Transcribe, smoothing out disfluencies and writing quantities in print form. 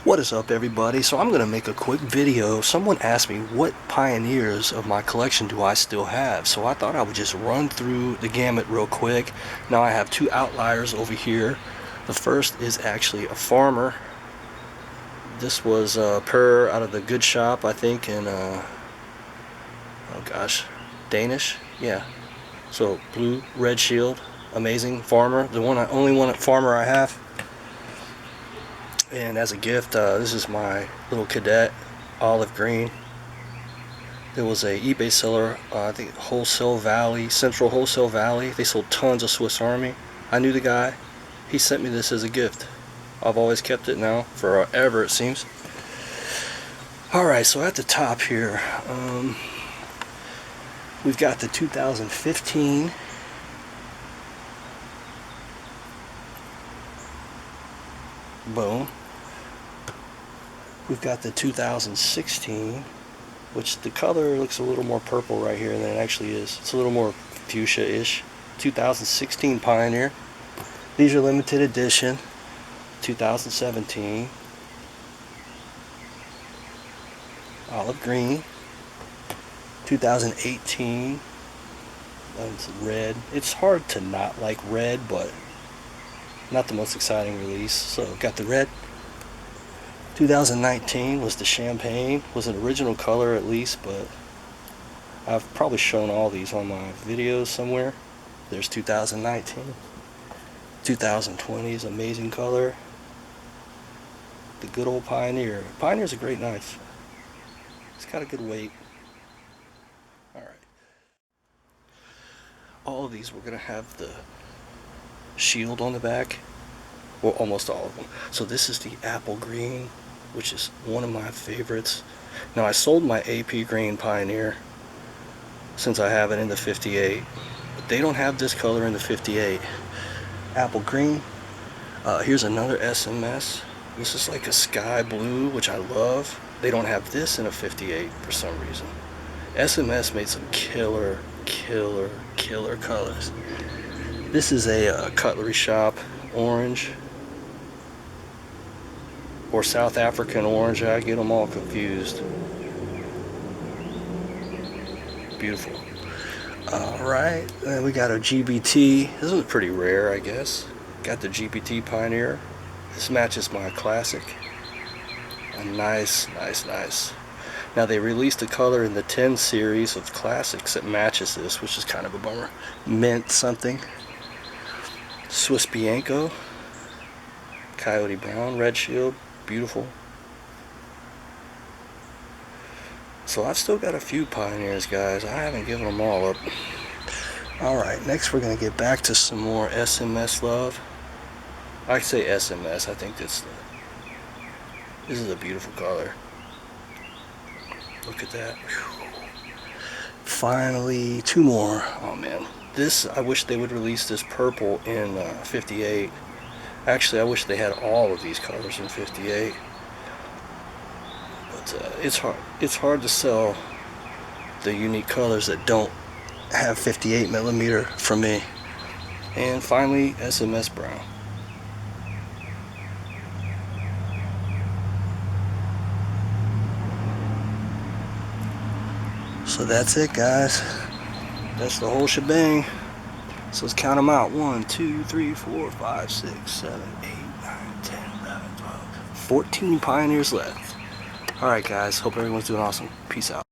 What is up, everybody? So I'm gonna make a quick video. Someone asked me what pioneers of my collection do I still have, so I thought I would just run through the gamut real quick. Now I have two outliers over here. The first is actually a farmer. This was per out of the Good Shop, I think, in oh gosh, Danish, yeah. So blue red shield, amazing farmer, the only farmer I have. And as a gift, this is my little cadet, olive green. There was a eBay seller, I think Central Wholesale Valley. They sold tons of Swiss Army. I knew the guy. He sent me this as a gift. I've always kept it now, forever it seems. Alright, so at the top here, we've got the 2015. Boom. We've got the 2016, which the color looks a little more purple right here than it actually is. It's a little more fuchsia-ish. 2016 Pioneer. These are limited edition. 2017. Olive green. 2018. That's red. It's hard to not like red, but not the most exciting release. So got the red. 2019 was the champagne. Was an original color at least, but I've probably shown all these on my videos somewhere. There's 2019. 2020 is amazing color. The good old Pioneer. Pioneer's a great knife. It's got a good weight. Alright. All of these we're gonna have the shield on the back. Well, almost all of them. So this is the apple green, which is one of my favorites. Now I sold my AP green Pioneer since I have it in the 58, but they don't have this color in the 58. Apple green. Here's another SMS. This is like a sky blue, which I love. They don't have this in a 58 for some reason. SMS made some killer colors. This is a cutlery shop orange, or South African orange. I get them all confused. Beautiful. Alright, then we got our GBT. This is pretty rare, I guess. Got the GBT Pioneer. This matches my classic. A nice. Now they released a color in the 10 series of classics that matches this, which is kind of a bummer. Mint something. Swiss Bianco. Coyote Brown, red shield. Beautiful. So I've still got a few Pioneers, guys. I haven't given them all up. Alright, next we're going to get back to some more SMS love. I say SMS, I think this is a beautiful color. Look at that. Whew. Finally, two more. Oh man. This, I wish they would release this purple in 58. Actually, I wish they had all of these colors in 58. But it's hard to sell the unique colors that don't have 58mm from me. And finally, SMS brown. So that's it, guys. That's the whole shebang. So let's count them out. 1, 2, 3, 4, 5, 6, 7, 8, 9, 10, 11, 12, 14 Pioneers left. Alright guys, hope everyone's doing awesome. Peace out.